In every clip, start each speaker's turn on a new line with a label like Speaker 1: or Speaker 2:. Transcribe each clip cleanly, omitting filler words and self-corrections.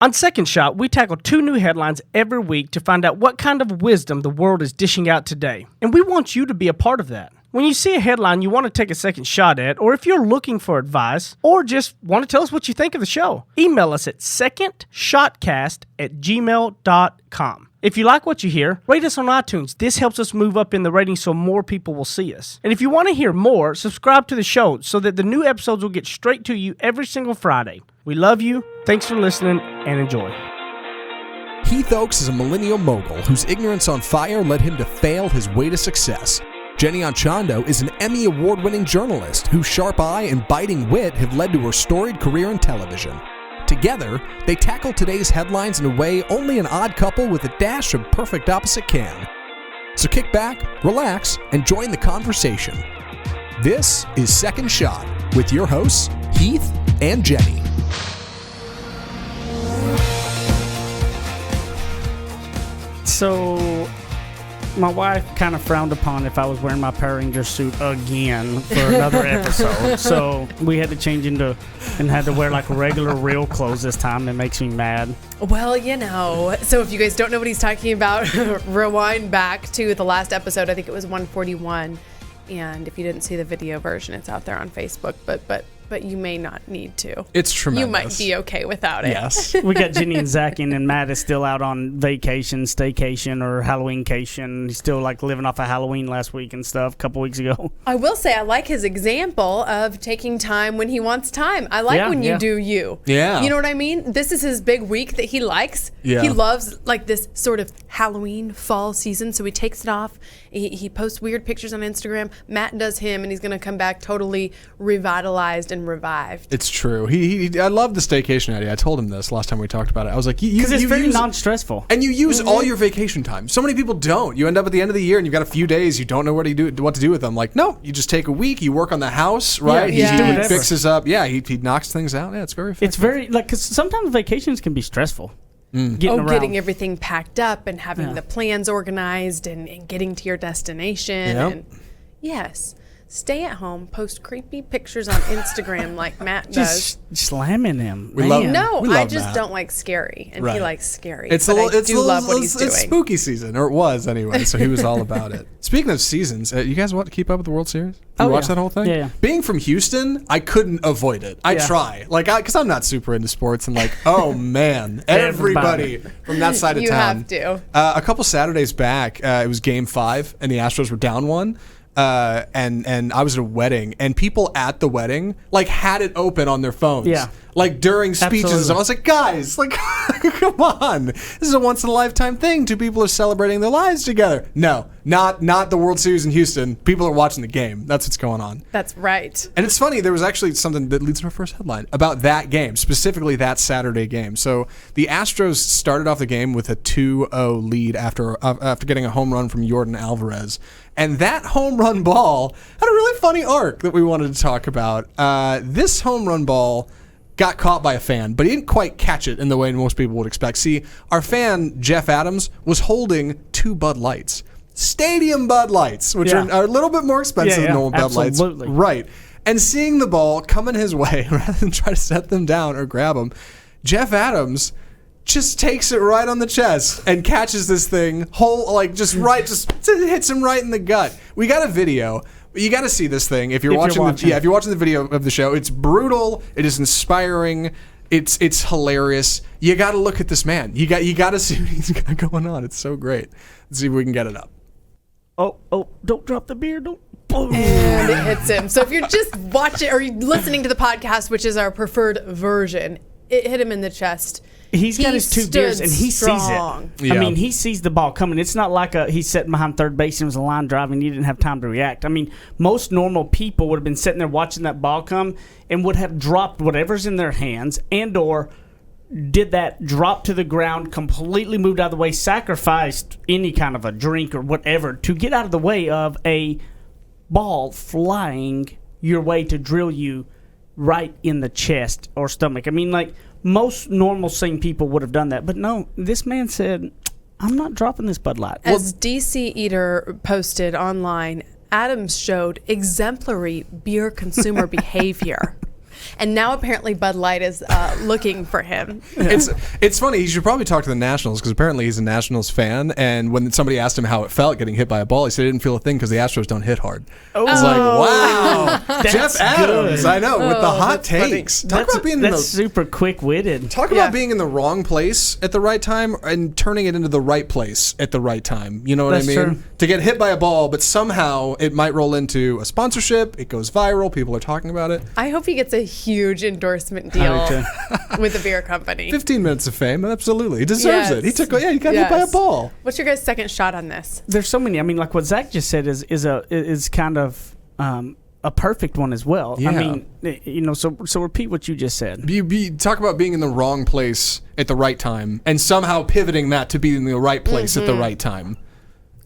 Speaker 1: On Second Shot, we tackle 2 new headlines every week to find out what kind of wisdom the world is dishing out today. And we want you to be a part of that. When you see a headline you want to take a second shot at, or if you're looking for advice, or just want to tell us what you think of the show, email us at secondshotcast@gmail.com. If you like what you hear, rate us on iTunes. This helps us move up in the ratings so more people will see us. And if you want to hear more, subscribe to the show so that the new episodes will get straight to you every single Friday. We love you. Thanks for listening and enjoy.
Speaker 2: Heath Oaks is a millennial mogul whose ignorance on fire led him to fail his way to success. Jenny Anchondo is an Emmy award-winning journalist whose sharp eye and biting wit have led to her storied career in television. Together, they tackle today's headlines in a way only an odd couple with a dash of perfect opposite can. So kick back, relax, and join the conversation. This is Second Shot with your hosts, Heath and Jenny.
Speaker 3: So, my wife kind of frowned upon if I was wearing my Power Ranger suit again for another episode. So, we had to change into and had to wear like regular real clothes this time. It makes me mad.
Speaker 4: Well, so if you guys don't know what he's talking about, rewind back to the last episode. I think it was 141. And if you didn't see the video version, it's out there on Facebook. But you may not need to.
Speaker 2: It's tremendous.
Speaker 4: You might be okay without it.
Speaker 3: Yes. We got Jenny and Zach in, and Matt is still out on vacation, staycation, or Halloweencation. He's still like living off of Halloween last week and stuff, a couple weeks ago.
Speaker 4: I will say I like his example of taking time when he wants time. I like when you do you.
Speaker 2: Yeah.
Speaker 4: You know what I mean? This is his big week that he likes.
Speaker 2: Yeah.
Speaker 4: He loves like this sort of Halloween fall season, so he takes it off. He posts weird pictures on Instagram. Matt does him, and he's going to come back totally revitalized and revived.
Speaker 2: It's true. I love the staycation idea. I told him this last time we talked about it. I was like, because
Speaker 3: it's very non-stressful,
Speaker 2: and you use all your vacation time. So many people don't. You end up at the end of the year and you've got a few days. You don't know what to do with them. Like, no, you just take a week. You work on the house, right?
Speaker 3: Yeah.
Speaker 2: He fixes up. Yeah, he knocks things out. Yeah, it's very effective.
Speaker 3: It's very because sometimes vacations can be stressful. Getting
Speaker 4: everything packed up and having the plans organized and getting to your destination.
Speaker 2: Yep.
Speaker 4: And yes, stay at home, post creepy pictures on Instagram like Matt does.
Speaker 3: Just slamming him.
Speaker 2: We love
Speaker 4: I just don't like scary, and he likes scary.
Speaker 2: It's
Speaker 4: love what he's doing.
Speaker 2: It's spooky season, or it was anyway. So he was all about it. Speaking of seasons, you guys want to keep up with the World Series? You watch that whole thing?
Speaker 3: Yeah.
Speaker 2: Being from Houston, I couldn't avoid it. I try, because I'm not super into sports, and oh man, everybody from that side of town.
Speaker 4: You have to.
Speaker 2: A couple Saturdays back, it was Game 5, and the Astros were down 1. And I was at a wedding, and people at the wedding had it open on their phones.
Speaker 3: Yeah.
Speaker 2: During speeches.
Speaker 3: Absolutely.
Speaker 2: I was like, guys, come on. This is a once in a lifetime thing. 2 people are celebrating their lives together. No, not the World Series in Houston. People are watching the game. That's what's going on.
Speaker 4: That's right.
Speaker 2: And it's funny, there was actually something that leads to our first headline about that game, specifically that Saturday game. So the Astros started off the game with a 2-0 lead after getting a home run from Yordan Alvarez. And that home run ball had a really funny arc that we wanted to talk about. This home run ball got caught by a fan, but he didn't quite catch it in the way most people would expect. See, our fan, Jeff Adams, was holding 2 Bud Lights. Stadium Bud Lights, which are a little bit more expensive than normal Bud Lights. Right. And seeing the ball coming his way, rather than try to set them down or grab them, Jeff Adams just takes it right on the chest and catches this thing just hits him right in the gut. We got a video. You got to see this thing if you're watching the video of the show. It's brutal. It is inspiring. It's hilarious. You got to look at this man. You got to see what he's got going on. It's so great. Let's see if we can get it up.
Speaker 3: Oh! Don't drop the beer. Don't. Boom.
Speaker 4: And it hits him. So if you're just watching or listening to the podcast, which is our preferred version, it hit him in the chest.
Speaker 3: He's got his 2 beers and he sees it.
Speaker 2: Yeah.
Speaker 3: I mean, he sees the ball coming. It's not like he's sitting behind third base and it was a line drive and he didn't have time to react. I mean, most normal people would have been sitting there watching that ball come and would have dropped whatever's in their hands and or did that drop to the ground, completely moved out of the way, sacrificed any kind of a drink or whatever to get out of the way of a ball flying your way to drill you right in the chest or stomach. I mean, most normal sane people would have done that. But no, this man said, I'm not dropping this Bud Light.
Speaker 4: As DC Eater posted online, Adams showed exemplary beer consumer behavior. And now apparently Bud Light is looking for him.
Speaker 2: It's funny. He should probably talk to the Nationals because apparently he's a Nationals fan. And when somebody asked him how it felt getting hit by a ball, he said he didn't feel a thing because the Astros don't hit hard. I was like, wow, Jeff Adams. I know, with the hot takes.
Speaker 3: Talk about being super quick-witted.
Speaker 2: Talk about being in the wrong place at the right time and turning it into the right place at the right time. You know what I mean?
Speaker 3: True.
Speaker 2: To get hit by a ball, but somehow it might roll into a sponsorship. It goes viral. People are talking about it.
Speaker 4: I hope he gets a huge endorsement deal with the beer company.
Speaker 2: 15 minutes of fame, absolutely. He deserves it. He got hit by a ball.
Speaker 4: What's your guys' second shot on this?
Speaker 3: There's so many. I mean, like what Zach just said is kind of a perfect one as well.
Speaker 2: Yeah.
Speaker 3: I mean, so repeat what you just said.
Speaker 2: You talk about being in the wrong place at the right time and somehow pivoting that to be in the right place at the right time.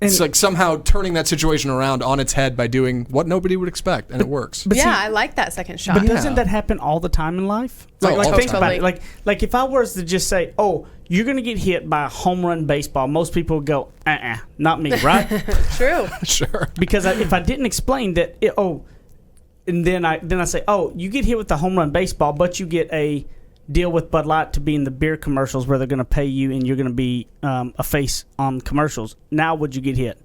Speaker 2: It's like somehow turning that situation around on its head by doing what nobody would expect, and it works.
Speaker 4: But I like that second shot.
Speaker 3: But doesn't that happen all the time in life? Think about it. Like if I was to just say, "Oh, you're going to get hit by a home run baseball," most people would go, not me, right?
Speaker 4: True.
Speaker 2: Sure.
Speaker 3: Because if I didn't explain that, and then I say, "Oh, you get hit with the home run baseball, but you get a deal with Bud Light to be in the beer commercials where they're going to pay you and you're going to be a face on commercials." Now would you get hit?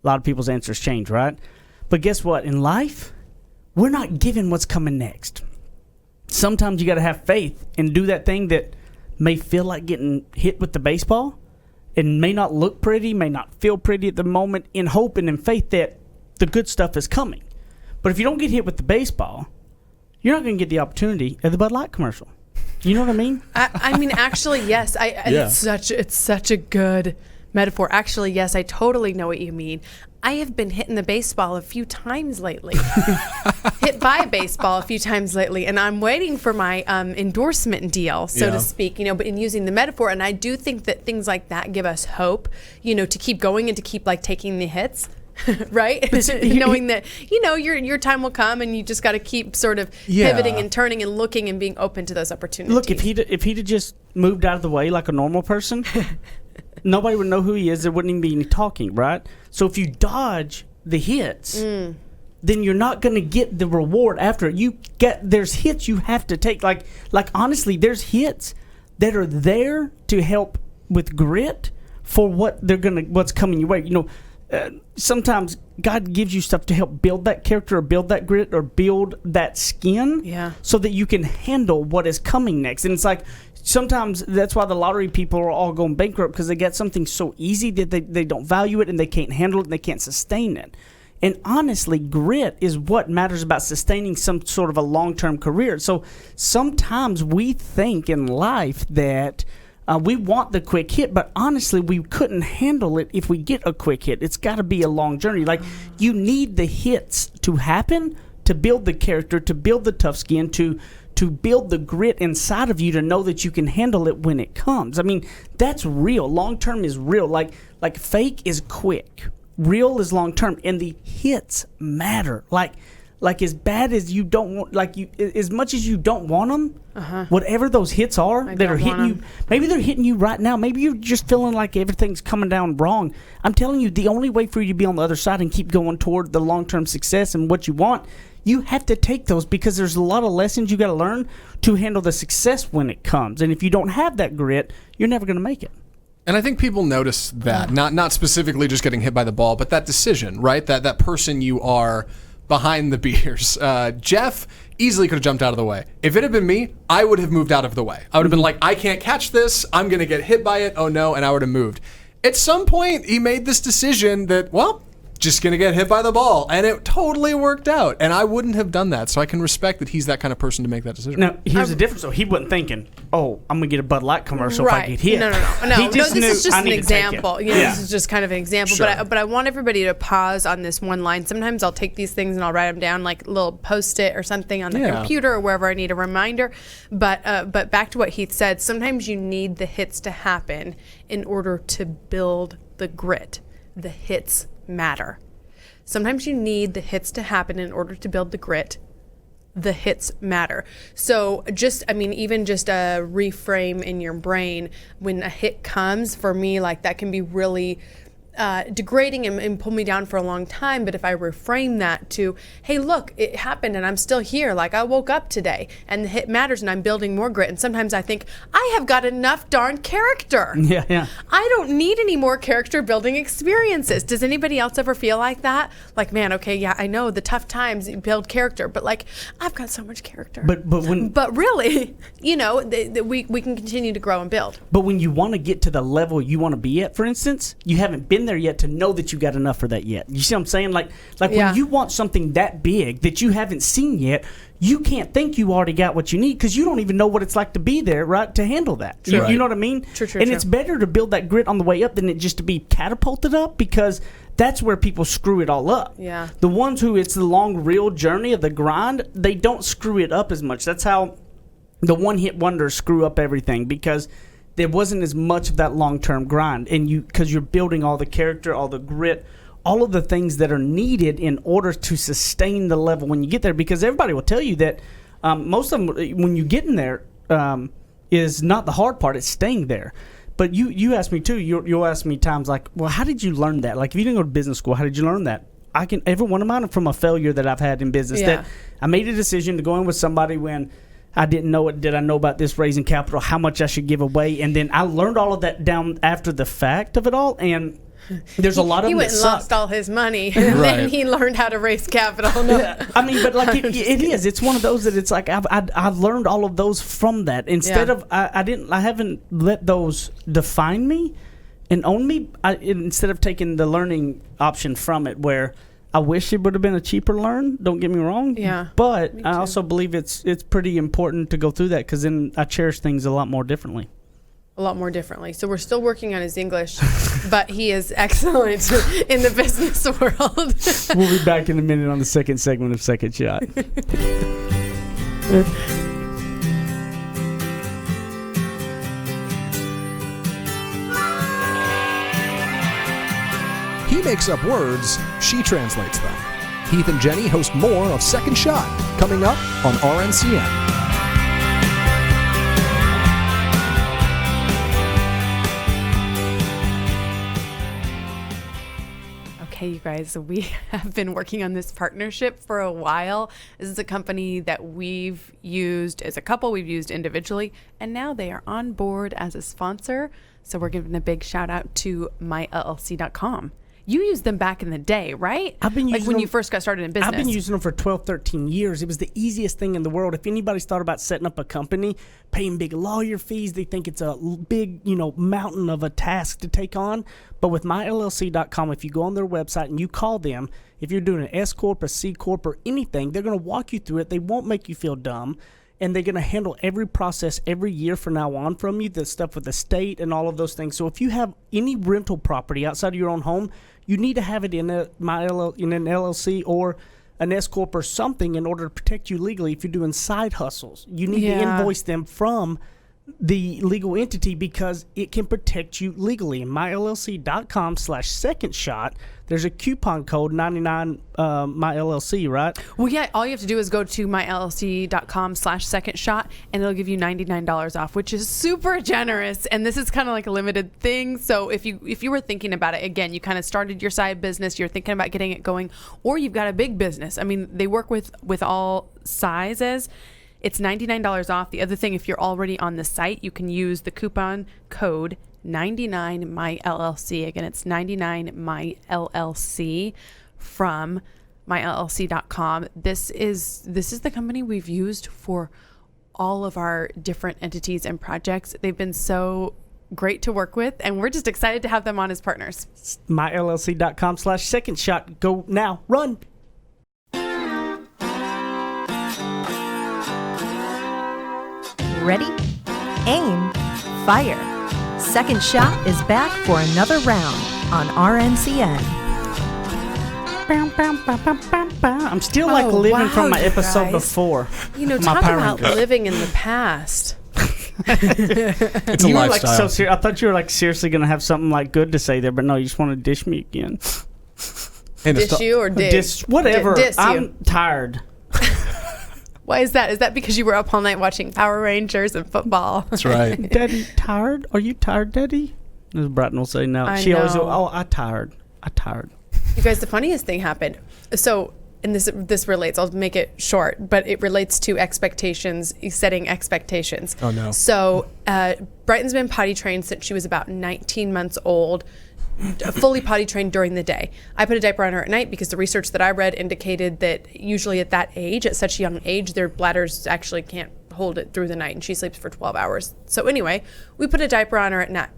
Speaker 3: A lot of people's answers change, right? But guess what? In life, we're not given what's coming next. Sometimes you got to have faith and do that thing that may feel like getting hit with the baseball. It may not look pretty, may not feel pretty at the moment, in hope and in faith that the good stuff is coming. But if you don't get hit with the baseball, you're not going to get the opportunity at the Bud Light commercial. You know what I mean?
Speaker 4: I mean, actually, yes. It's such a good metaphor. Actually, yes, I totally know what you mean. I have been hitting the baseball a few times lately. Hit by a baseball a few times lately, and I'm waiting for my endorsement deal, so to speak, but in using the metaphor. And I do think that things like that give us hope, to keep going and to keep taking the hits. Right? Knowing that, your time will come and you just got to keep sort of pivoting and turning and looking and being open to those opportunities.
Speaker 3: Look, if he'd just moved out of the way like a normal person, nobody would know who he is. There wouldn't even be any talking, right? So if you dodge the hits, then you're not going to get the reward after it. There's hits you have to take. Like honestly, there's hits that are there to help with grit for what's coming your way. Sometimes God gives you stuff to help build that character or build that grit or build that skin so that you can handle what is coming next. And it's like sometimes that's why the lottery people are all going bankrupt, because they get something so easy that they don't value it and they can't handle it and they can't sustain it. And honestly, grit is what matters about sustaining some sort of a long-term career. So sometimes we think in life that we want the quick hit, but honestly, we couldn't handle it if we get a quick hit. It's got to be a long journey. Like, you need the hits to happen to build the character, to build the tough skin, to build the grit inside of you to know that you can handle it when it comes. I mean, that's real. Long term is real. Like fake is quick. Real is long term, and the hits matter. Like as bad as you don't want, as much as you don't want them, whatever those hits are that are hitting you, maybe they're hitting you right now. Maybe you're just feeling like everything's coming down wrong. I'm telling you, the only way for you to be on the other side and keep going toward the long-term success and what you want, you have to take those, because there's a lot of lessons you got to learn to handle the success when it comes. And if you don't have that grit, you're never going to make it.
Speaker 2: And I think people notice that, not specifically just getting hit by the ball, but that decision, right? That person you are behind the beers. Jeff easily could have jumped out of the way. If it had been me, I would have moved out of the way. I would have been like, I can't catch this. I'm going to get hit by it. Oh no. And I would have moved. At some point, he made this decision that, just going to get hit by the ball. And it totally worked out. And I wouldn't have done that. So I can respect that he's that kind of person to make that decision.
Speaker 3: Now, here's the difference. So he wasn't thinking, I'm going to get a Bud Light commercial if I get hit.
Speaker 4: No. This is just an example. This is just kind of an example. Sure. But I want everybody to pause on this one line. Sometimes I'll take these things and I'll write them down like a little Post-it or something on the computer or wherever I need a reminder. But back to what Heath said, sometimes you need the hits to happen in order to build the grit. The hits matter. Sometimes you need the hits to happen in order to build the grit. The hits matter. So even just a reframe in your brain, when a hit comes, for me, like that can be really degrading and pull me down for a long time. But if I reframe that to, hey, look, it happened and I'm still here. Like I woke up today and it matters and I'm building more grit. And sometimes I think I have got enough darn character.
Speaker 3: Yeah.
Speaker 4: I don't need any more character building experiences. Does anybody else ever feel like that? Like, man, okay, yeah, I know the tough times you build character, but like I've got so much character. But really, you know, we can continue to grow and build.
Speaker 3: But when you want to get to the level you want to be at, for instance, you haven't been there yet to know that you got enough for that yet. You see what I'm saying? Like when you want something that big that you haven't seen yet, you can't think you already got what you need because you don't even know what it's like to be there, right, to handle that. You know what I mean?
Speaker 4: True.
Speaker 3: It's better to build that grit on the way up than it just to be catapulted up, because that's where people screw it all up.
Speaker 4: Yeah.
Speaker 3: The ones who it's the long, real journey of the grind, they don't screw it up as much. That's how the one-hit wonders screw up everything, because there wasn't as much of that long-term grind, and because you're building all the character, all the grit, all of the things that are needed in order to sustain the level when you get there. Because everybody will tell you that most of them, when you get in there, is not the hard part; it's staying there. But you ask me too. You'll ask me times like, "Well, how did you learn that? Like, if you didn't go to business school, how did you learn that?" Every one of mine are from a failure that I've had in business.
Speaker 4: Yeah.
Speaker 3: That I made a decision to go in with somebody when I didn't know it. Did I know about this raising capital? How much I should give away? And then I learned all of that down after the fact of it all. And there's a lot of
Speaker 4: he
Speaker 3: them
Speaker 4: went
Speaker 3: that
Speaker 4: and
Speaker 3: suck.
Speaker 4: lost all his money, and then he learned how to raise capital. No.
Speaker 3: Yeah, I mean, but like it is. It's one of those that it's like I've learned all of those from that. Instead of I haven't let those define me and own me. Instead of taking the learning option from it, where I wish it would have been a cheaper learn. Don't get me wrong.
Speaker 4: Yeah.
Speaker 3: But
Speaker 4: Me
Speaker 3: I
Speaker 4: too.
Speaker 3: also believe it's pretty important to go through that, because then I cherish things a lot more differently.
Speaker 4: A lot more differently. So we're still working on his English, but he is excellent in the business world.
Speaker 3: We'll be back in a minute on the second segment of Second Shot.
Speaker 2: He makes up words, she translates them. Heath and Jenny host more of Second Shot, coming up on RNCN.
Speaker 4: Okay, you guys, we have been working on this partnership for a while. This is a company that we've used as a couple, we've used individually, and now they are on board as a sponsor. So we're giving a big shout out to myllc.com. You used them back in the day, right?
Speaker 3: I've been using
Speaker 4: like when
Speaker 3: them,
Speaker 4: you first got started in business.
Speaker 3: I've been using them for 12, 13 years. It was the easiest thing in the world. If anybody's thought about setting up a company, paying big lawyer fees, they think it's a big, mountain of a task to take on. But with myllc.com, if you go on their website and you call them, if you're doing an S Corp, a C Corp, or anything, they're going to walk you through it. They won't make you feel dumb. And they're going to handle every process every year from now on from you, the stuff with the state and all of those things. So if you have any rental property outside of your own home, you need to have it in an LLC or an S Corp or something in order to protect you legally if you're doing side hustles. You need to invoice them from the legal entity because it can protect you legally. In myllc.com/second shot, there's a coupon code 99 myllc, right?
Speaker 4: Well, yeah, all you have to do is go to myllc.com/second shot and it'll give you $99 off, which is super generous. And this is kind of like a limited thing. So if you were thinking about it, again, you kind of started your side business, you're thinking about getting it going, or you've got a big business. I mean, they work with all sizes. It's $99 off. The other thing, if you're already on the site, you can use the coupon code 99myllc. Again, it's 99myllc from myllc.com. This is the company we've used for all of our different entities and projects. They've been so great to work with, and we're just excited to have them on as partners.
Speaker 3: myllc.com/second shot. Go now. Run.
Speaker 5: Ready? Aim. Fire. Second Shot is back for another round on RNCN.
Speaker 3: I'm still living from my
Speaker 4: you
Speaker 3: episode
Speaker 4: guys.
Speaker 3: before.
Speaker 4: Talk
Speaker 3: Power
Speaker 4: about
Speaker 3: Rangers.
Speaker 4: living in the past.
Speaker 2: It's a
Speaker 3: You were
Speaker 2: lifestyle.
Speaker 3: I thought you were seriously going to have something good to say there, but no, you just want to dish me again.
Speaker 2: And it's
Speaker 4: Dish you or dig?
Speaker 3: Whatever.
Speaker 4: Diss you.
Speaker 3: I'm tired.
Speaker 4: Why is that? Is that because you were up all night watching Power Rangers and football?
Speaker 2: That's right.
Speaker 3: Daddy, tired? Are you tired, Daddy? As Brighton will say no.
Speaker 4: I
Speaker 3: She always
Speaker 4: know.
Speaker 3: go, oh, I tired.
Speaker 4: You guys, the funniest thing happened. So, and this relates. I'll make it short, but it relates to expectations, setting expectations.
Speaker 2: Oh, no.
Speaker 4: So, Brighton's been potty trained since she was about 19 months old, fully potty trained during the day. I put a diaper on her at night because the research that I read indicated that usually at that age, at such a young age, their bladders actually can't hold it through the night, and she sleeps for 12 hours. So anyway, we put a diaper on her at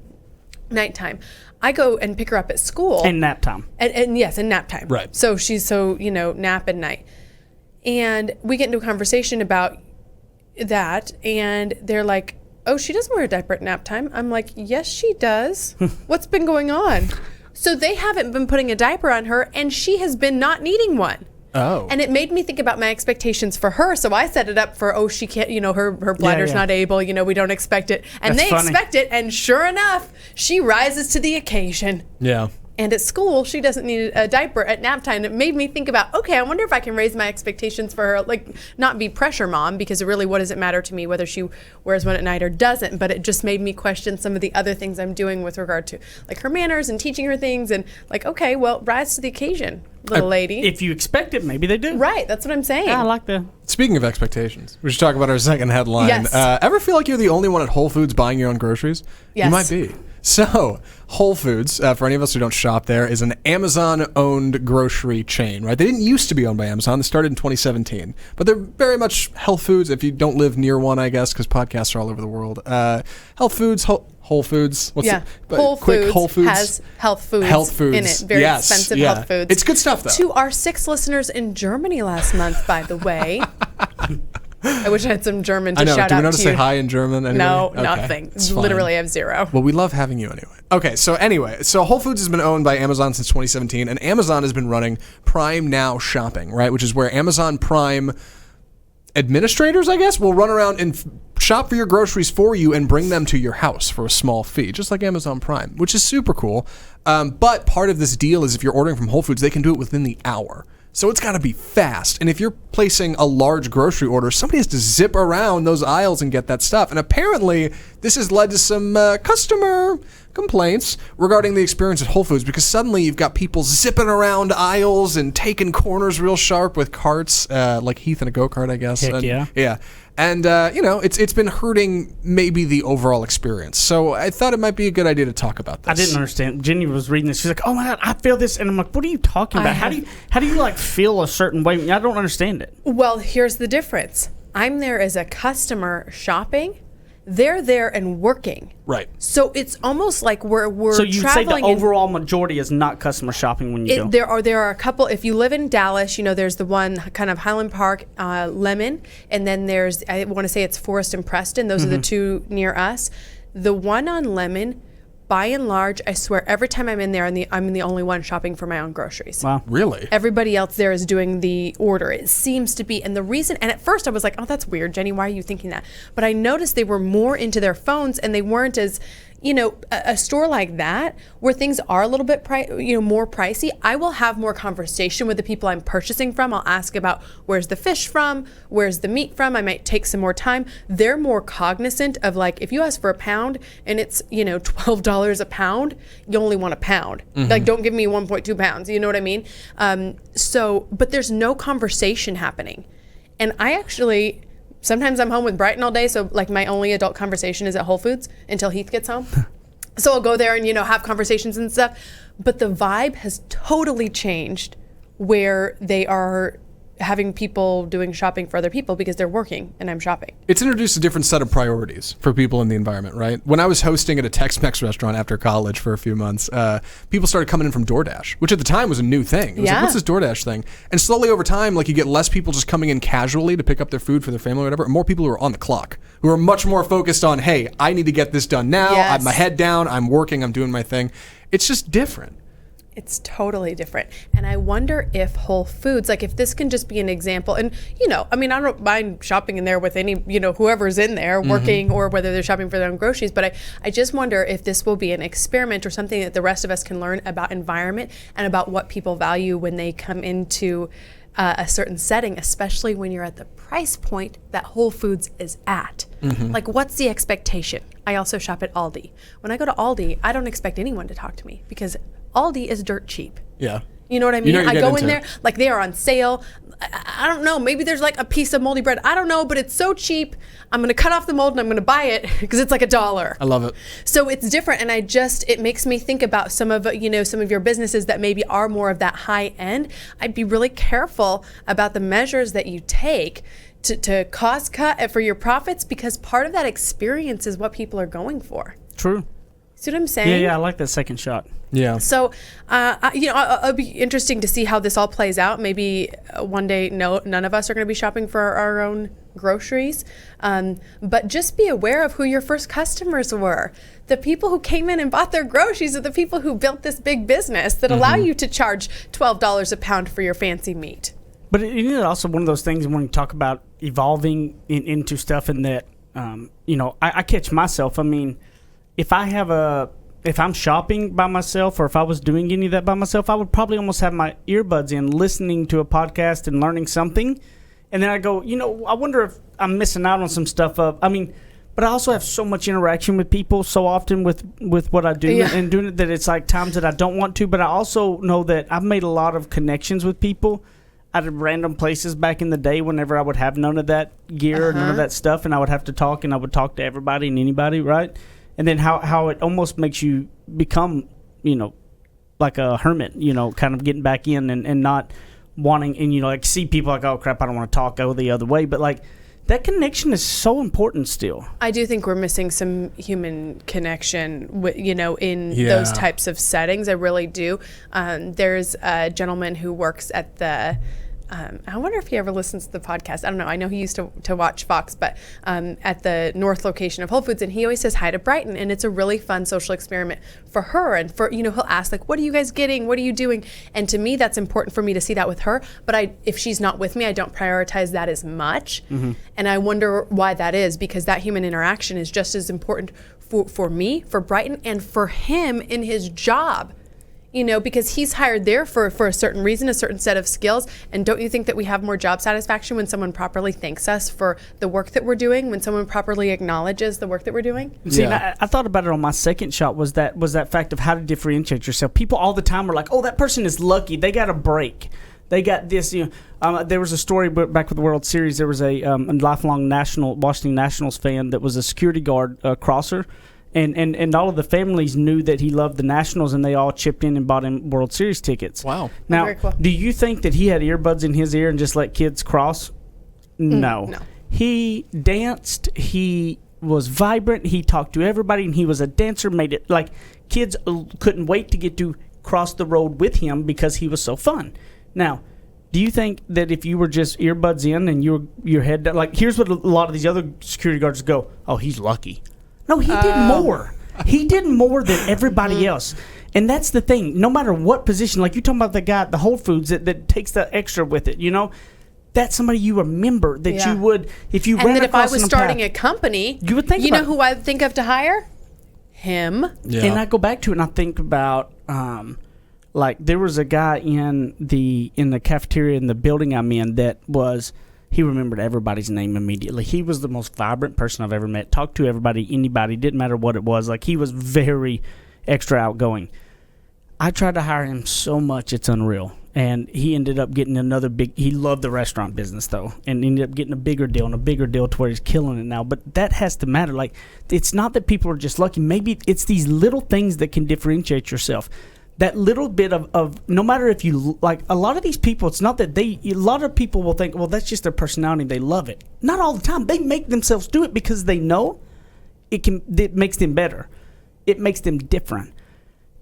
Speaker 4: nighttime. I go and pick her up at school.
Speaker 3: And nap time.
Speaker 4: And yes, and nap time.
Speaker 2: Right.
Speaker 4: So she's nap at night. And we get into a conversation about that, and they're like, oh, she doesn't wear a diaper at nap time. I'm like, yes, she does. What's been going on? So they haven't been putting a diaper on her, and she has been not needing one.
Speaker 2: Oh.
Speaker 4: And it made me think about my expectations for her. So I set it up for, oh, she can't, her bladder's not able, we don't expect it. And
Speaker 3: That's
Speaker 4: they
Speaker 3: funny.
Speaker 4: expect it. And sure enough, she rises to the occasion.
Speaker 2: Yeah.
Speaker 4: And at school, she doesn't need a diaper at nap time. It made me think about, okay, I wonder if I can raise my expectations for her, like not be pressure mom, because really, what does it matter to me whether she wears one at night or doesn't? But it just made me question some of the other things I'm doing with regard to like her manners and teaching her things, and like, okay, well, rise to the occasion, little lady.
Speaker 3: If you expect it, maybe they do.
Speaker 4: Right, that's what I'm saying.
Speaker 3: I like the...
Speaker 2: Speaking of expectations, we should talk about our second headline.
Speaker 4: Yes.
Speaker 2: Ever feel like you're the only one at Whole Foods buying your own groceries?
Speaker 4: Yes.
Speaker 2: You might be. So, Whole Foods, for any of us who don't shop there, is an Amazon-owned grocery chain, right? They didn't used to be owned by Amazon. They started in 2017. But they're very much health foods, if you don't live near one, I guess, because podcasts are all over the world. Health foods, Whole Foods. What's
Speaker 4: Yeah,
Speaker 2: the,
Speaker 4: Whole Foods,
Speaker 2: Whole Foods
Speaker 4: has health foods in it. Very
Speaker 2: yes,
Speaker 4: expensive
Speaker 2: yeah.
Speaker 4: health foods.
Speaker 2: It's good stuff, though.
Speaker 4: To our 6 listeners in Germany last month, by the way. I wish I had some German to
Speaker 2: I know.
Speaker 4: shout
Speaker 2: Do we
Speaker 4: out
Speaker 2: know
Speaker 4: to
Speaker 2: to
Speaker 4: you.
Speaker 2: say hi in German? Anyway?
Speaker 4: No,
Speaker 2: Okay,
Speaker 4: nothing.
Speaker 2: it's fine.
Speaker 4: Literally, I have 0.
Speaker 2: Well, we love having you anyway. Okay, so Whole Foods has been owned by Amazon since 2017, and Amazon has been running Prime Now shopping, right? Which is where Amazon Prime administrators, I guess, will run around and shop for your groceries for you and bring them to your house for a small fee, just like Amazon Prime, which is super cool. But part of this deal is if you're ordering from Whole Foods, they can do it within the hour. So it's got to be fast. And if you're placing a large grocery order, somebody has to zip around those aisles and get that stuff. And apparently, this has led to some customer complaints regarding the experience at Whole Foods, because suddenly you've got people zipping around aisles and taking corners real sharp with carts, like Heath in a go-kart, I guess.
Speaker 3: Heck
Speaker 2: and,
Speaker 3: yeah.
Speaker 2: Yeah. And, it's been hurting maybe the overall experience. So I thought it might be a good idea to talk about this.
Speaker 3: I didn't understand. Jenny was reading this. She's like, "Oh my god, I feel this," and I'm like, "What are you talking about? How do you like feel a certain way?" I don't understand it.
Speaker 4: Well, here's the difference. I'm there as a customer shopping. They're there and working.
Speaker 2: Right.
Speaker 4: So it's almost like we're
Speaker 3: So you say the
Speaker 4: traveling.
Speaker 3: overall majority is not customer shopping when you go.
Speaker 4: There are a couple. If you live in Dallas, there's the one kind of Highland Park, Lemon, and then there's, I want to say it's Forest and Preston. Those are the 2 near us. The one on Lemon, by and large, I swear, every time I'm in there, I'm the only one shopping for my own groceries.
Speaker 3: Wow.
Speaker 2: Really?
Speaker 4: Everybody else there is doing the order. It seems to be. And the reason, and at first I was like, oh, that's weird, Jenny, why are you thinking that? But I noticed they were more into their phones, and they weren't as, a store like that where things are a little bit more pricey. I will have more conversation with the people I'm purchasing from. I'll ask about where's the fish from, where's the meat from. I might take some more time. They're more cognizant of, like, if you ask for a pound and it's $12 a pound, you only want a pound. Like, don't give me 1.2 pounds. You know what I mean? But there's no conversation happening, and I actually. Sometimes I'm home with Brighton all day, so like my only adult conversation is at Whole Foods until Heath gets home. So I'll go there and have conversations and stuff. But the vibe has totally changed where they are having people doing shopping for other people because they're working and I'm shopping.
Speaker 2: It's introduced a different set of priorities for people in the environment, right? When I was hosting at a Tex-Mex restaurant after college for a few months, people started coming in from DoorDash, which at the time was a new thing. It was like, what's this DoorDash thing? And slowly over time, like, you get less people just coming in casually to pick up their food for their family or whatever, and more people who are on the clock, who are much more focused on, hey, I need to get this done now.
Speaker 4: Yes.
Speaker 2: I have my head down. I'm working. I'm doing my thing. It's just different.
Speaker 4: It's totally different. And I wonder if Whole Foods, like, if this can just be an example. And, I don't mind shopping in there with any, whoever's in there working, or whether they're shopping for their own groceries. But I just wonder if this will be an experiment or something that the rest of us can learn about environment and about what people value when they come into a certain setting, especially when you're at the price point that Whole Foods is at. Like, what's the expectation? I also shop at Aldi. When I go to Aldi, I don't expect anyone to talk to me because Aldi is dirt cheap.
Speaker 2: Yeah.
Speaker 4: You know what I mean?
Speaker 2: You know what
Speaker 4: I
Speaker 2: you're
Speaker 4: go
Speaker 2: getting
Speaker 4: in
Speaker 2: into.
Speaker 4: there, like they are on sale. I don't know. Maybe there's like a piece of moldy bread. I don't know, but it's so cheap. I'm going to cut off the mold and I'm going to buy it because it's like $1.
Speaker 2: I love it.
Speaker 4: So it's different. And it makes me think about some of your businesses that maybe are more of that high end. I'd be really careful about the measures that you take to cost cut for your profits, because part of that experience is what people are going for.
Speaker 3: True.
Speaker 4: See what I'm saying?
Speaker 3: Yeah, I like that second shot.
Speaker 2: Yeah.
Speaker 4: So, it'll be interesting to see how this all plays out. Maybe one day, none of us are going to be shopping for our own groceries. But just be aware of who your first customers were. The people who came in and bought their groceries are the people who built this big business that allow you to charge $12 a pound for your fancy meat.
Speaker 3: But it is also one of those things when you talk about evolving into stuff, and that, I catch myself. I mean, if I'm shopping by myself, or if I was doing any of that by myself, I would probably almost have my earbuds in, listening to a podcast and learning something. And then I go, I wonder if I'm missing out on some stuff. But I also have so much interaction with people so often with what I do and doing it, that it's like times that I don't want to. But I also know that I've made a lot of connections with people out of random places back in the day whenever I would have none of that gear, none of that stuff, and I would have to talk, and I would talk to everybody and anybody, right? And then how it almost makes you become, like a hermit, kind of getting back in and not wanting, and, like see people like, oh, crap, I don't want to talk, go the other way. But, like, that connection is so important still.
Speaker 4: I do think we're missing some human connection, in those types of settings. I really do. There's a gentleman who works at the... I wonder if he ever listens to the podcast. I don't know. I know he used to watch Fox, but at the North location of Whole Foods, and he always says hi to Brighton, and it's a really fun social experiment for her. And for he'll ask like, "What are you guys getting? What are you doing?" And to me, that's important for me to see that with her. But if she's not with me, I don't prioritize that as much. And I wonder why that is, because that human interaction is just as important for me, for Brighton, and for him in his job. Because he's hired there for a certain reason, a certain set of skills. And don't you think that we have more job satisfaction when someone properly thanks us for the work that we're doing, when someone properly acknowledges the work that we're doing?
Speaker 3: See, I thought about it on my second shot, was that fact of how to differentiate yourself. People all the time are like, oh, that person is lucky. They got a break. They got this. There was a story back with the World Series. There was a lifelong Washington Nationals fan that was a security guard crosser. And all of the families knew that he loved the Nationals, and they all chipped in and bought him World Series tickets.
Speaker 2: Wow.
Speaker 3: Now,
Speaker 4: very cool.
Speaker 3: Do you think that he had earbuds in his ear and just let kids cross? No.
Speaker 4: No.
Speaker 3: He danced. He was vibrant. He talked to everybody, and he was a dancer. Made it like kids couldn't wait to get to cross the road with him because he was so fun. Now, do you think that if you were just earbuds in and your head down, like, here's what a lot of these other security guards go, oh, he's lucky. No, he did more. He did more than everybody else. And that's the thing. No matter what position, like you're talking about the guy at the Whole Foods that takes the extra with it, that's somebody you remember that you would, if you ran
Speaker 4: And that if I
Speaker 3: across
Speaker 4: was
Speaker 3: in a
Speaker 4: starting
Speaker 3: path,
Speaker 4: a company,
Speaker 3: you would think
Speaker 4: you know
Speaker 3: about
Speaker 4: who I would think of to hire? Him.
Speaker 2: Yeah.
Speaker 3: And I go back to it and I think about, like, there was a guy in the cafeteria in the building I'm in that was... He remembered everybody's name immediately. He was the most vibrant person I've ever met. Talked to everybody, anybody. Didn't matter what it was. Like, he was very extra outgoing. I tried to hire him so much, it's unreal. And he ended up getting another big... He loved the restaurant business, though. And ended up getting a bigger deal to where he's killing it now. But that has to matter. Like, it's not that people are just lucky. Maybe it's these little things that can differentiate yourself. That little bit of no matter if you like, a lot of these people, it's not that a lot of people will think, well, that's just their personality, they love it. Not all the time. They make themselves do it because they know it makes them better. It makes them different.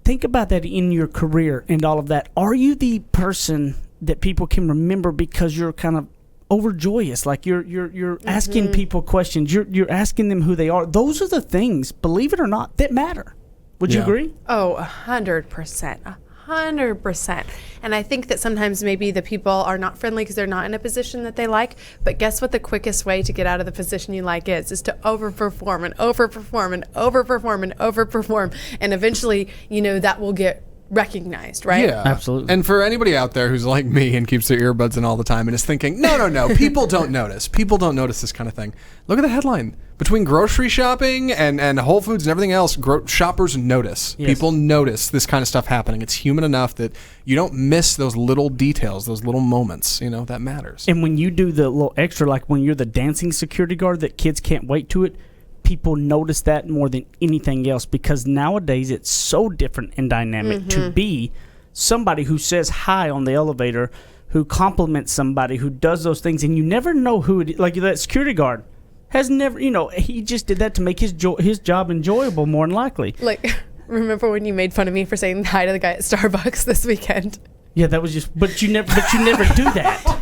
Speaker 3: Think about that in your career and all of that. Are you the person that people can remember because you're kind of overjoyous? Like you're asking people questions. You're asking them who they are. Those are the things, believe it or not, that matter. Would you agree?
Speaker 4: Oh, 100%. 100%. And I think that sometimes maybe the people are not friendly because they're not in a position that they like. But guess what the quickest way to get out of the position you like is to overperform and overperform and overperform and overperform. And eventually, that will get recognized, right?
Speaker 2: Yeah,
Speaker 3: Absolutely.
Speaker 2: And for anybody out there who's like me and keeps their earbuds in all the time and is thinking, no, people don't notice. People don't notice this kind of thing. Look at the headline. Between grocery shopping and Whole Foods and everything else, shoppers notice.
Speaker 3: Yes.
Speaker 2: People notice this kind of stuff happening. It's human enough that you don't miss those little details, those little moments, that matters.
Speaker 3: And when you do the little extra, like when you're the dancing security guard that kids can't wait to it, people notice that more than anything else, because nowadays it's so different and dynamic to be somebody who says hi on the elevator, who compliments somebody, who does those things, and you never know who it is. Like that security guard has never, he just did that to make his job enjoyable, more than likely.
Speaker 4: Like, remember when you made fun of me for saying hi to the guy at Starbucks this weekend?
Speaker 3: Yeah, that was just, but you never do that.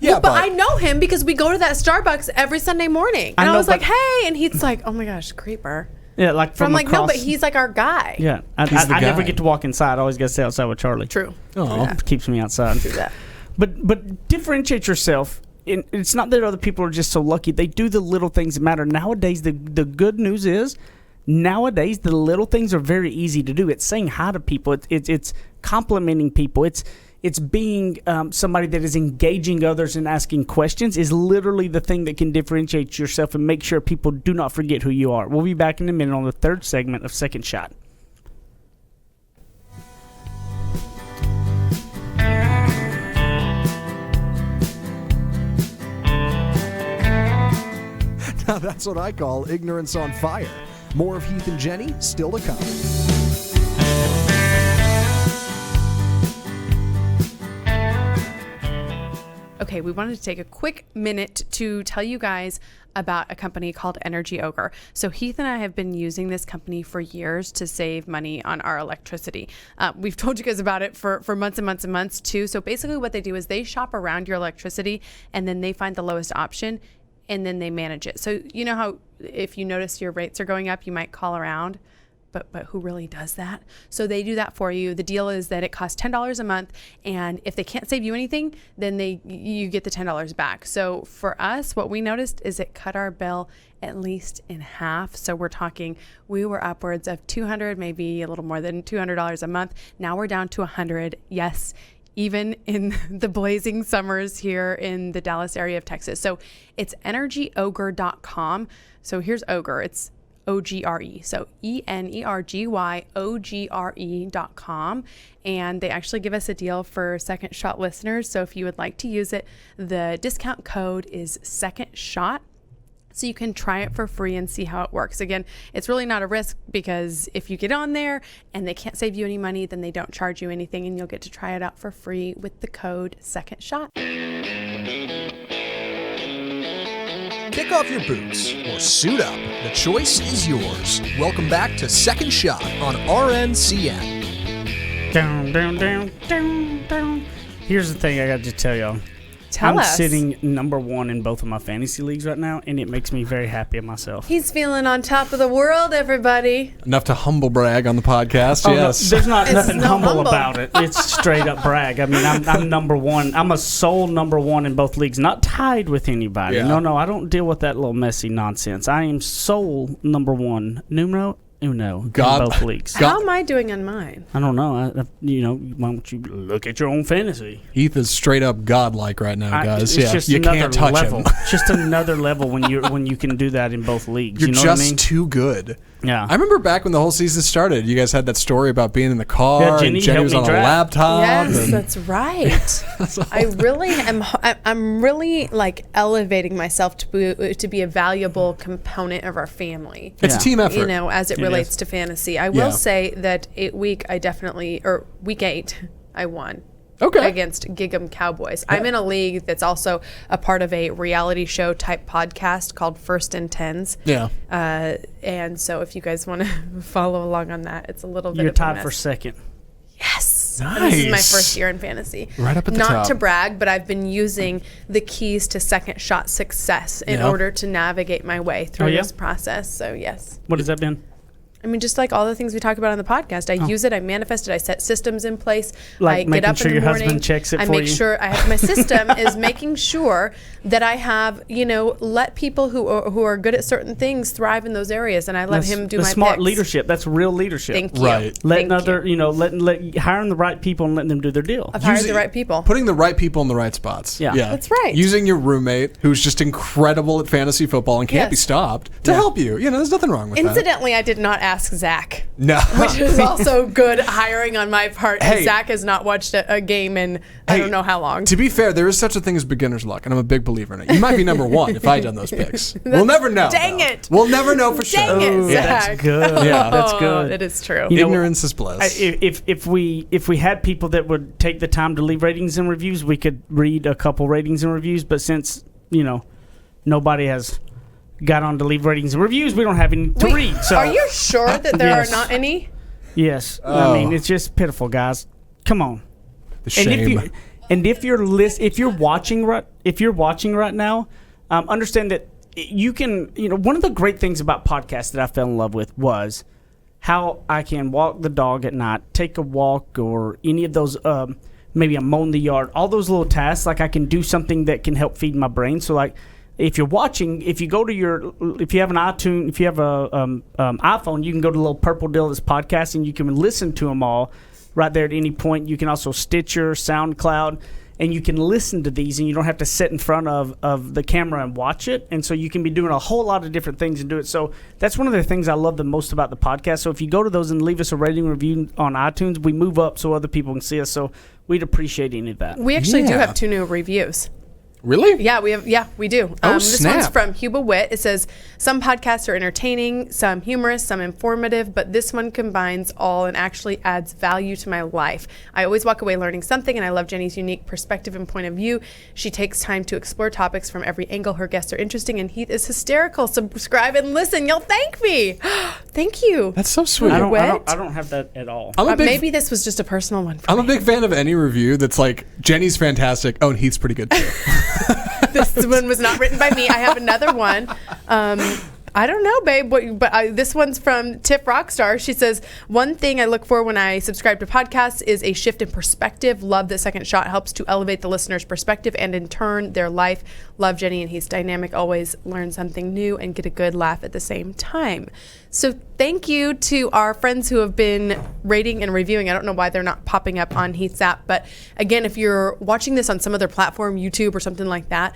Speaker 2: Yeah,
Speaker 4: But I know him because we go to that Starbucks every Sunday morning. And I was like, hey. And he's like, oh my gosh, creeper.
Speaker 3: Yeah, like
Speaker 4: But I'm
Speaker 3: from
Speaker 4: like,
Speaker 3: across.
Speaker 4: no, but he's like our guy.
Speaker 3: Yeah, I
Speaker 2: the
Speaker 3: never
Speaker 2: guy.
Speaker 3: get to walk inside. I always got to stay outside with Charlie.
Speaker 4: True.
Speaker 2: Oh.
Speaker 4: Yeah.
Speaker 3: Keeps me outside.
Speaker 4: Do that.
Speaker 3: But differentiate yourself. It's not that other people are just so lucky. They do the little things that matter. Nowadays, the good news is, nowadays the little things are very easy to do. It's saying hi to people. It's complimenting people. It's being somebody that is engaging others and asking questions is literally the thing that can differentiate yourself and make sure people do not forget who you are. We'll be back in a minute on the third segment of Second Shot.
Speaker 6: Now that's what I call ignorance on fire. More of Heath and Jenny still to come.
Speaker 4: Okay, we wanted to take a quick minute to tell you guys about a company called Energy Ogre. So Heath and I have been using this company for years to save money on our electricity. We've told you guys about it for months and months and months too. So basically what they do is they shop around your electricity and then they find the lowest option and then they manage it. So you know how if you notice your rates are going up, you might call around. But who really does that? So they do that for you. The deal is that it costs $10 a month, and if they can't save you anything, then you get the $10 back. So for us, what we noticed is it cut our bill at least in half. So we're talking, we were upwards of $200, maybe a little more than $200 a month. Now we're down to $100. Yes, even in the blazing summers here in the Dallas area of Texas. So it's energyogre.com. So here's Ogre. It's OGRE. So ENERGYOGRE.com. And they actually give us a deal for Second Shot listeners. So if you would like to use it, the discount code is Second Shot. So you can try it for free and see how it works. Again, it's really not a risk because if you get on there and they can't save you any money, then they don't charge you anything and you'll get to try it out for free with the code Second Shot.
Speaker 6: Kick off your boots or suit up. The choice is yours. Welcome back to Second Shot on RNCN.
Speaker 3: Down, down, down, down, down. Here's the thing I got to tell y'all.
Speaker 4: Tell
Speaker 3: I'm
Speaker 4: us.
Speaker 3: sitting number one in both of my fantasy leagues right now, and it makes me very happy of myself.
Speaker 4: He's feeling on top of the world, everybody.
Speaker 2: Enough to humble brag on the podcast,
Speaker 3: Oh, no,
Speaker 2: yes.
Speaker 3: there's not
Speaker 4: It's
Speaker 3: nothing
Speaker 4: not
Speaker 3: humble
Speaker 4: humble.
Speaker 3: about it. It's straight up brag. I mean, I'm number one. I'm a sole number one in both leagues, not tied with anybody.
Speaker 2: Yeah.
Speaker 3: No, I don't deal with that little messy nonsense. I am sole number one, numero uno,
Speaker 2: God-
Speaker 3: in both leagues.
Speaker 2: God-
Speaker 4: How am I doing on mine?
Speaker 3: I don't know. Why don't you look at your own fantasy?
Speaker 2: Heath is straight up godlike right now, guys.
Speaker 3: It's
Speaker 2: Yeah,
Speaker 3: just
Speaker 2: you
Speaker 3: another
Speaker 2: can't touch
Speaker 3: level.
Speaker 2: him.
Speaker 3: It's just another level when you can do that in both leagues.
Speaker 2: You're
Speaker 3: you know
Speaker 2: just
Speaker 3: what I mean?
Speaker 2: too good.
Speaker 3: Yeah.
Speaker 2: I remember back when the whole season started, you guys had that story about being in the car
Speaker 3: Yeah, Jenny
Speaker 2: and Jenny
Speaker 3: helped
Speaker 2: was
Speaker 3: me
Speaker 2: on a
Speaker 3: draft.
Speaker 2: laptop.
Speaker 4: Yes,
Speaker 2: and
Speaker 4: that's right. I really am. I'm really like elevating myself to be a valuable component of our family.
Speaker 2: it's a
Speaker 3: Yeah.
Speaker 2: team effort.
Speaker 4: You know, as it
Speaker 3: It
Speaker 4: relates
Speaker 3: is.
Speaker 4: to fantasy. I
Speaker 2: Yeah.
Speaker 4: will say that week 8, I won.
Speaker 2: Okay.
Speaker 4: Against Gig'em Cowboys. I'm in a league that's also a part of a reality show type podcast called First and Tens.
Speaker 2: Yeah.
Speaker 4: And so if you guys want to follow along on that, it's a little bit
Speaker 3: You're
Speaker 4: of a
Speaker 3: tied
Speaker 4: mess.
Speaker 3: for second.
Speaker 4: Yes. And this is my
Speaker 2: Nice.
Speaker 4: first year in fantasy.
Speaker 2: Right up at the
Speaker 4: Not
Speaker 2: top.
Speaker 4: to brag, but I've been using the keys to Second Shot success in
Speaker 2: Yeah.
Speaker 4: order to navigate my way through
Speaker 3: Oh, yeah?
Speaker 4: this process. So yes.
Speaker 3: What has that been?
Speaker 4: I mean, just like all the things we talk about on the podcast, I use it, I manifest it, I set systems in place.
Speaker 3: Like
Speaker 4: I
Speaker 3: making
Speaker 4: get up
Speaker 3: sure
Speaker 4: in the
Speaker 3: your
Speaker 4: morning,
Speaker 3: husband checks it
Speaker 4: I
Speaker 3: for
Speaker 4: make
Speaker 3: you.
Speaker 4: sure my system is making sure that I have, let people who are good at certain things thrive in those areas, and I let him do my
Speaker 3: smart
Speaker 4: picks.
Speaker 3: leadership. That's real leadership.
Speaker 4: Thank you.
Speaker 2: Right.
Speaker 3: Letting
Speaker 4: Thank you.
Speaker 3: hiring the right people and letting them do their deal.
Speaker 4: I've hired the right people.
Speaker 2: Putting the right people in the right spots.
Speaker 3: Yeah.
Speaker 4: That's right.
Speaker 2: Using your roommate, who's just incredible at fantasy football and can't be
Speaker 4: Yes.
Speaker 2: stopped, to help you. There's nothing wrong with that.
Speaker 4: Incidentally, I did not ask Zach.
Speaker 2: No.
Speaker 4: Which is also good hiring on my part.
Speaker 2: Hey.
Speaker 4: Zach has not watched a game in I don't know how long.
Speaker 2: To be fair, there is such a thing as beginner's luck, and I'm a big believer in it. You might be number one if I had done those picks. We'll never know.
Speaker 4: Dang
Speaker 2: though.
Speaker 4: it.
Speaker 2: We'll never know for
Speaker 4: Dang
Speaker 2: sure.
Speaker 4: it, Zach.
Speaker 3: That's good.
Speaker 2: Yeah.
Speaker 3: That's good.
Speaker 4: It is true.
Speaker 3: You know,
Speaker 2: Ignorance is bliss.
Speaker 3: If we had people that would take the time to leave ratings and reviews, we could read a couple ratings and reviews. But since nobody has got on to leave ratings and reviews, we don't have any to read. So
Speaker 4: Are you sure that there
Speaker 3: Yes.
Speaker 4: are not any?
Speaker 3: yes,
Speaker 2: Oh.
Speaker 3: I mean it's just pitiful, guys. Come on.
Speaker 2: the shame.
Speaker 3: If you're watching right now, understand that you can. One of the great things about podcasts that I fell in love with was how I can walk the dog at night, take a walk, or any of those. Maybe I'm mowing the yard. All those little tasks, like I can do something that can help feed my brain. So like. If you're watching, if you have an iTunes, if you have a iPhone, you can go to the little purple deal that's podcasting. You can listen to them all right there at any point. You can also Stitcher, SoundCloud, and you can listen to these, and you don't have to sit in front of the camera and watch it. And so you can be doing a whole lot of different things and do it. So that's one of the things I love the most about the podcast. So if you go to those and leave us a rating review on iTunes, we move up so other people can see us. So we'd appreciate any of that.
Speaker 4: We actually do
Speaker 2: Yeah.
Speaker 4: have 2 new reviews.
Speaker 2: Really?
Speaker 4: Yeah, we do.
Speaker 2: Oh,
Speaker 4: This one's
Speaker 2: snap.
Speaker 4: from Huba Witt. It says, some podcasts are entertaining, some humorous, some informative, but this one combines all and actually adds value to my life. I always walk away learning something, and I love Jenny's unique perspective and point of view. She takes time to explore topics from every angle. Her guests are interesting, and Heath is hysterical. Subscribe and listen. You'll thank me. Thank you.
Speaker 2: That's so sweet.
Speaker 3: I don't
Speaker 4: Wet?
Speaker 3: have that at all.
Speaker 2: I'm a big
Speaker 4: Maybe this was just a personal one for
Speaker 2: I'm a
Speaker 4: me.
Speaker 2: big fan of any review that's like, Jenny's fantastic. Oh, and Heath's pretty good too.
Speaker 4: This one was not written by me. I have another one. I don't know, babe, but this one's from Tiff Rockstar. She says, one thing I look for when I subscribe to podcasts is a shift in perspective. Love that Second Shot helps to elevate the listener's perspective and in turn their life. Love Jenny and he's dynamic. Always learn something new and get a good laugh at the same time. So thank you to our friends who have been rating and reviewing. I don't know why they're not popping up on Heath's app, but again, if you're watching this on some other platform, YouTube or something like that,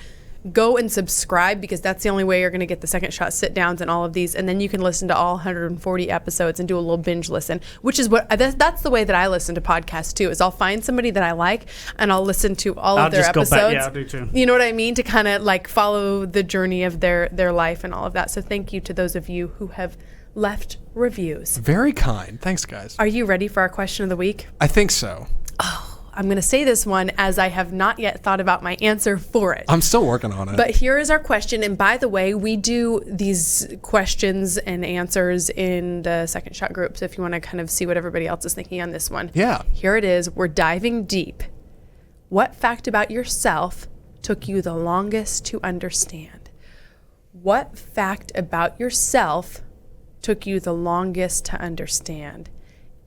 Speaker 4: go and subscribe, because that's the only way you're going to get the Second Shot sit downs and all of these, and then you can listen to all 140 episodes and do a little binge listen, which is that's the way that I listen to podcasts too. Is I'll find somebody that I like and I'll listen to all of their
Speaker 3: just go
Speaker 4: episodes.
Speaker 3: back. Yeah, I do too.
Speaker 4: You know what I mean? To kind of like follow the journey of their life and all of that. So thank you to those of you who have left reviews.
Speaker 2: Very kind. Thanks, guys.
Speaker 4: Are you ready for our question of the week?
Speaker 2: I think so.
Speaker 4: I'm going to say this one as I have not yet thought about my answer for it.
Speaker 2: I'm still working on it.
Speaker 4: But here is our question. And by the way, we do these questions and answers in the Second Shot group. So if you want to kind of see what everybody else is thinking on this one.
Speaker 2: Yeah.
Speaker 4: Here it is. We're diving deep. What fact about yourself took you the longest to understand? What fact about yourself took you the longest to understand?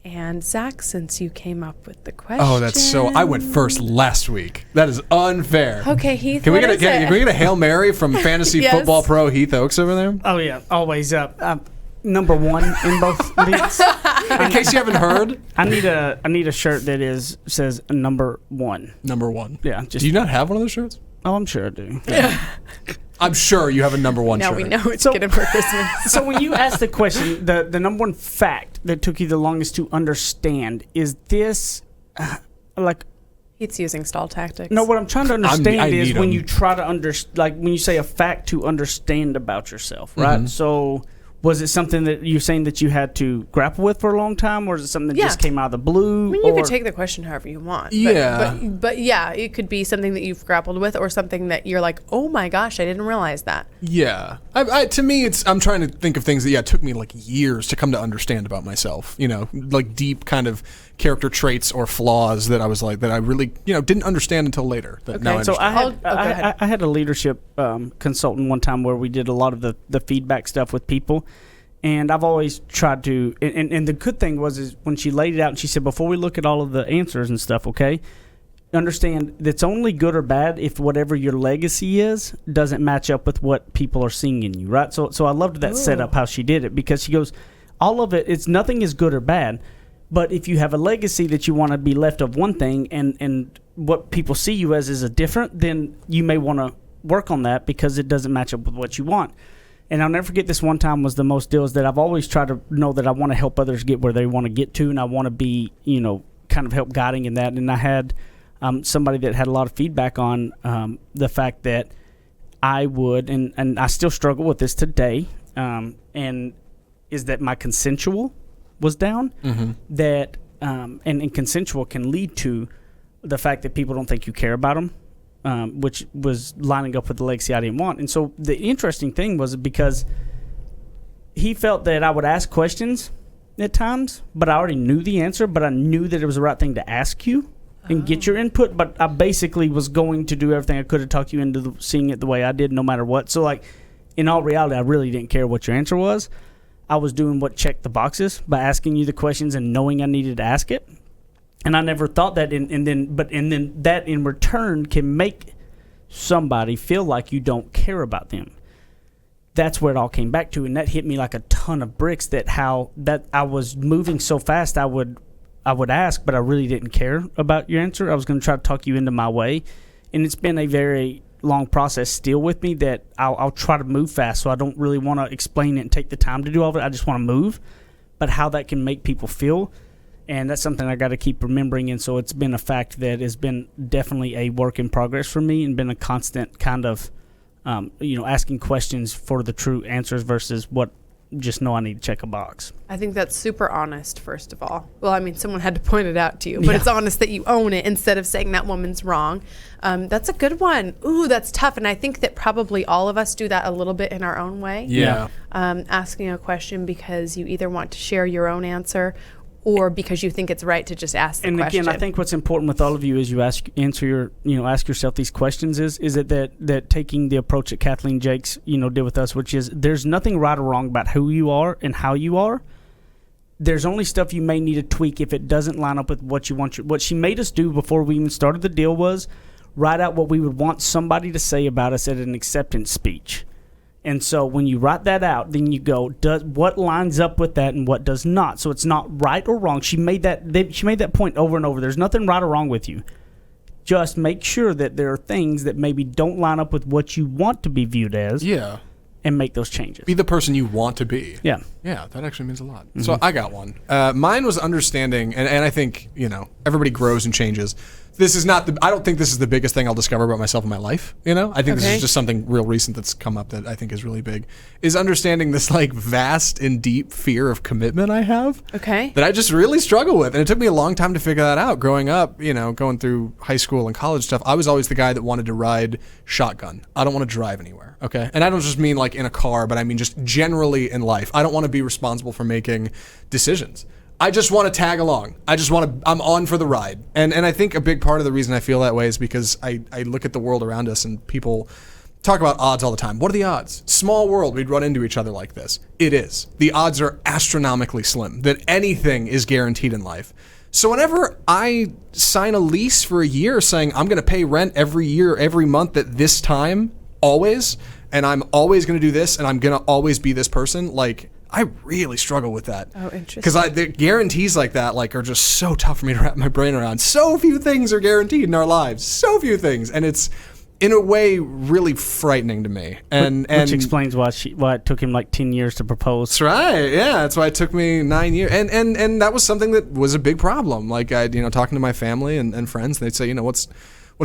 Speaker 4: And Zach, since you came up with the question.
Speaker 2: Oh, that's so. I went first last week. That is unfair.
Speaker 4: Okay, Heath.
Speaker 2: Can we
Speaker 4: what
Speaker 2: get a
Speaker 4: is
Speaker 2: can we
Speaker 4: it?
Speaker 2: get a Hail Mary from Fantasy
Speaker 4: Yes.
Speaker 2: Football Pro Heath Oaks over there?
Speaker 3: Oh yeah, always up. Number one in both leagues.
Speaker 2: In case you haven't heard,
Speaker 3: I need a shirt that says number one.
Speaker 2: number one.
Speaker 3: Yeah, just
Speaker 2: Do you not have one of those shirts?
Speaker 3: oh, I'm sure I do.
Speaker 2: I'm sure you have a number one
Speaker 4: Now
Speaker 2: shirt.
Speaker 4: we know it's
Speaker 3: So-
Speaker 4: getting for Christmas.
Speaker 3: So when you ask the question, the number one fact that took you the longest to understand is this, like.
Speaker 4: He's using stall tactics.
Speaker 3: No, what I'm trying to
Speaker 2: I
Speaker 3: understand is
Speaker 2: need
Speaker 3: when
Speaker 2: 'em.
Speaker 3: you try to like when you say a fact to understand about yourself, right?
Speaker 2: Mm-hmm.
Speaker 3: So was it something that you're saying that you had to grapple with for a long time, or is it something that
Speaker 4: Yeah.
Speaker 3: just came out of the blue?
Speaker 4: I mean, you
Speaker 3: or-
Speaker 4: could take the question however you want.
Speaker 2: Yeah.
Speaker 4: But yeah, it could be something that you've grappled with or something that you're like, oh my gosh, I didn't realize that.
Speaker 2: Yeah. To me, I'm trying to think of things that, it took me like years to come to understand about myself. Like deep kind of character traits or flaws that I was like, that I really, didn't understand until later. That now I
Speaker 3: So
Speaker 2: understand.
Speaker 3: I
Speaker 4: go
Speaker 3: had
Speaker 4: ahead.
Speaker 3: I had a leadership consultant one time where we did a lot of the feedback stuff with people, And I've always tried to, and the good thing is when she laid it out and she said, before we look at all of the answers and stuff, okay, understand that's only good or bad if whatever your legacy is doesn't match up with what people are seeing in you, right? So I loved that setup, how she did it, because she goes, all of it, nothing is good or bad, but if you have a legacy that you want to be left of one thing and what people see you as is a different, then you may want to work on that because it doesn't match up with what you want. And I'll never forget, this one time was the most deals that I've always tried to know that I want to help others get where they want to get to, and I want to be, kind of help guiding in that. And I had somebody that had a lot of feedback on the fact that I would, and I still struggle with this today, and is that my consensual was down, that and consensual can lead to the fact that people don't think you care about them. Which was lining up with the legacy I didn't want. And so the interesting thing was because he felt that I would ask questions at times, but I already knew the answer, but I knew that it was the right thing to ask you and get your input. But I basically was going to do everything I could to talk you into seeing it the way I did, no matter what. So, like, in all reality, I really didn't care what your answer was. I was doing what checked the boxes by asking you the questions and knowing I needed to ask it. And I never thought that, and then that in return can make somebody feel like you don't care about them. That's where it all came back to, and that hit me like a ton of bricks. That I was moving so fast, I would ask, but I really didn't care about your answer. I was going to try to talk you into my way, and it's been a very long process still with me that I'll try to move fast, so I don't really want to explain it and take the time to do all of it. I just want to move, but how that can make people feel. And that's something I got to keep remembering. And so it's been a fact that has been definitely a work in progress for me and been a constant kind of, asking questions for the true answers versus what just know I need to check a box.
Speaker 4: I think that's super honest, first of all. Well, I mean, someone had to point it out to you, but it's honest that you own it instead of saying that woman's wrong. That's a good one. Ooh, that's tough. And I think that probably all of us do that a little bit in our own way.
Speaker 2: Yeah.
Speaker 4: Asking a question because you either want to share your own answer or because you think it's right to just ask the question.
Speaker 3: And again, I think what's important with all of you as you ask yourself these questions is that taking the approach that Kathleen Jakes, did with us, which is there's nothing right or wrong about who you are and how you are. There's only stuff you may need to tweak if it doesn't line up with what you want. What she made us do before we even started the deal was write out what we would want somebody to say about us at an acceptance speech. And so when you write that out, then you go, what lines up with that and what does not? So it's not right or wrong. She made that point over and over. There's nothing right or wrong with you. Just make sure that there are things that maybe don't line up with what you want to be viewed as.
Speaker 2: Yeah.
Speaker 3: And make those changes.
Speaker 2: Be the person you want to be.
Speaker 3: Yeah.
Speaker 2: Yeah, that actually means a lot. Mm-hmm. So I got one. Mine was understanding, and I think, everybody grows and changes. I don't think this is the biggest thing I'll discover about myself in my life, I think this is just something real recent that's come up that I think is really big, is understanding this like vast and deep fear of commitment I have.
Speaker 4: Okay.
Speaker 2: That I just really struggle with. And it took me a long time to figure that out. Growing up, going through high school and college stuff, I was always the guy that wanted to ride shotgun. I don't want to drive anywhere, okay? And I don't just mean like in a car, but I mean just generally in life. I don't want to be responsible for making decisions. I just want to tag along. I'm on for the ride. And I think a big part of the reason I feel that way is because I look at the world around us and people talk about odds all the time. What are the odds? Small world, we'd run into each other like this. It is. The odds are astronomically slim that anything is guaranteed in life. So whenever I sign a lease for a year saying I'm going to pay rent every year, every month at this time, always, and I'm always going to do this and I'm going to always be this person, like, I really struggle with that.
Speaker 4: Oh, interesting.
Speaker 2: Because the guarantees like that are just so tough for me to wrap my brain around. So few things are guaranteed in our lives. So few things. And it's, in a way, really frightening to me. Which
Speaker 3: explains why it took him like 10 years to propose.
Speaker 2: That's right. Yeah, that's why it took me 9 years. And that was something that was a big problem. Like, talking to my family and friends, they'd say, what's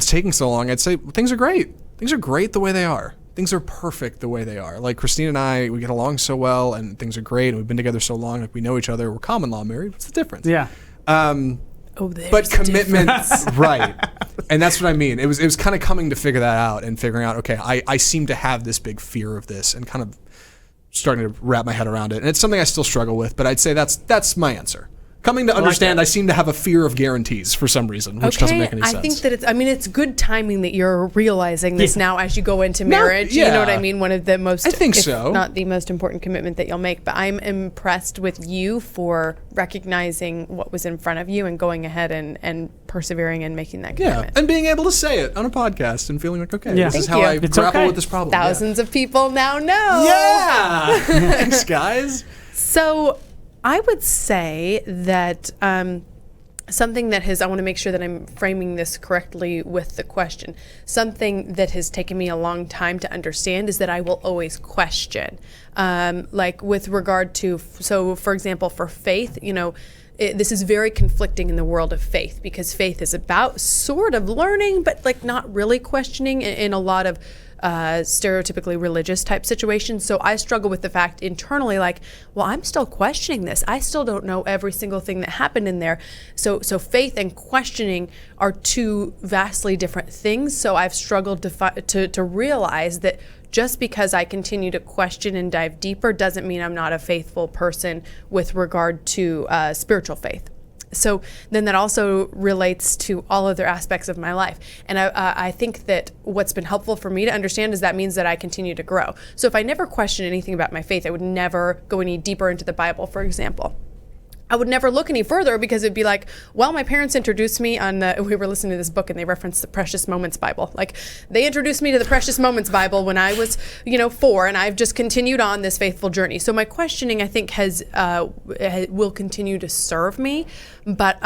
Speaker 2: taking so long? I'd say, things are great. Things are great the way they are. Things are perfect the way they are. Like Christine and I, we get along so well and things are great and we've been together so long, like we know each other, we're common law married. What's the difference?
Speaker 3: Yeah.
Speaker 2: But commitment, right. And that's what I mean. It was kind of coming to figure that out and figuring out, okay, I seem to have this big fear of this and kind of starting to wrap my head around it. And it's something I still struggle with, but I'd say that's my answer. Coming to understand,
Speaker 3: that.
Speaker 2: I seem to have a fear of guarantees for some reason, which doesn't make any sense.
Speaker 4: I think that it's good timing that you're realizing this now as you go into marriage.
Speaker 2: yeah.
Speaker 4: You know what I mean? One of the most,
Speaker 2: I think
Speaker 4: if
Speaker 2: so.
Speaker 4: not the most important commitment that you'll make. But I'm impressed with you for recognizing what was in front of you and going ahead and persevering and making that commitment.
Speaker 2: Yeah, and being able to say it on a podcast and feeling like, okay,
Speaker 3: Yeah.
Speaker 2: this is
Speaker 4: Thank
Speaker 2: how
Speaker 4: you.
Speaker 2: I
Speaker 3: It's
Speaker 2: grapple
Speaker 3: okay.
Speaker 2: with this problem.
Speaker 4: Thousands of people now know.
Speaker 2: Yeah. Thanks, guys.
Speaker 4: So I would say that something that I want to make sure that I'm framing this correctly with the question. Something that has taken me a long time to understand is that I will always question. Like with regard to, so for example, for faith, this is very conflicting in the world of faith, because faith is about sort of learning, but like not really questioning in a lot of stereotypically religious type situations. So I struggle with the fact internally, like, well, I'm still questioning this. I still don't know every single thing that happened in there. So faith and questioning are two vastly different things. So I've struggled to realize that just because I continue to question and dive deeper doesn't mean I'm not a faithful person with regard to spiritual faith. So then that also relates to all other aspects of my life. And I think that what's been helpful for me to understand is that means that I continue to grow. So if I never question anything about my faith, I would never go any deeper into the Bible, for example. I would never look any further, because it'd be like, well, my parents introduced me we were listening to this book and they referenced the Precious Moments Bible. Like, they introduced me to the Precious Moments Bible when I was, 4, and I've just continued on this faithful journey. So my questioning, I think, will continue to serve me, but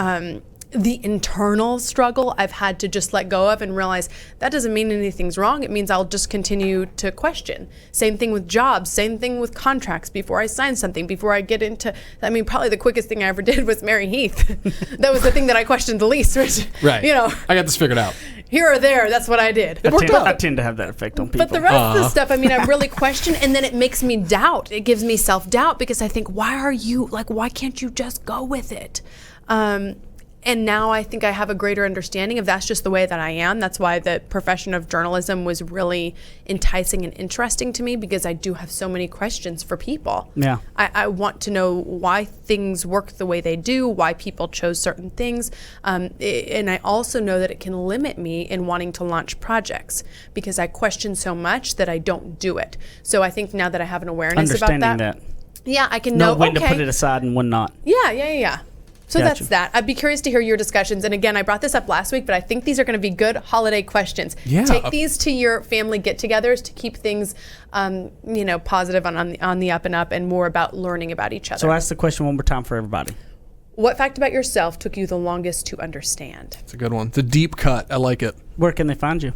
Speaker 4: the internal struggle I've had to just let go of and realize that doesn't mean anything's wrong. It means I'll just continue to question. Same thing with jobs, same thing with contracts. Before I sign something, before I get into, probably the quickest thing I ever did was marry Heath. That was the thing that I questioned the least, which,
Speaker 2: Right. I got this figured out.
Speaker 4: Here or there, that's what I did.
Speaker 3: I tend to have that effect on people.
Speaker 4: But the rest of the stuff, I really question, and then it makes me doubt. It gives me self-doubt, because I think, why can't you just go with it? And now I think I have a greater understanding of that's just the way that I am. That's why the profession of journalism was really enticing and interesting to me, because I do have so many questions for people.
Speaker 3: Yeah.
Speaker 4: I want to know why things work the way they do, why people chose certain things. And I also know that it can limit me in wanting to launch projects, because I question so much that I don't do it. So I think now that I have an awareness about
Speaker 3: Understanding that.
Speaker 4: Yeah, I can know,
Speaker 3: when to put it aside and when not.
Speaker 4: Yeah. So
Speaker 3: Gotcha.
Speaker 4: that's that. I'd be curious to hear your discussions. And again, I brought this up last week, but I think these are going to be good holiday questions.
Speaker 2: Yeah.
Speaker 4: Take these to your family get-togethers to keep things, positive on the up and up, and more about learning about each other.
Speaker 3: So ask the question one more time for everybody.
Speaker 4: What fact about yourself took you the longest to understand?
Speaker 2: It's a good one. The deep cut. I like it.
Speaker 3: Where can they find you?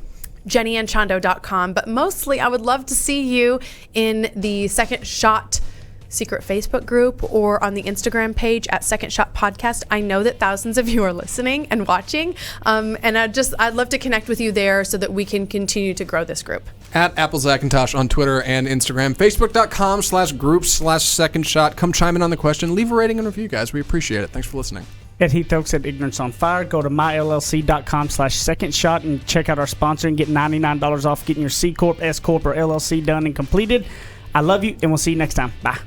Speaker 4: JennyAndChando.com. But mostly, I would love to see you in the Second Shot secret Facebook group or on the Instagram page at Second Shot Podcast. I know that thousands of you are listening and watching, and I'd love to connect with you there so that we can continue to grow this group.
Speaker 2: At AppleZacintosh on Twitter and Instagram. Facebook.com/groups/Second Shot. Come chime in on the question. Leave a rating and review, guys. We appreciate it. Thanks for listening.
Speaker 3: At Heath Oaks at Ignorance on Fire. Go to myllc.com/Second Shot and check out our sponsor and get $99 off getting your C Corp, S Corp, or LLC done and completed. I love you, and we'll see you next time. Bye.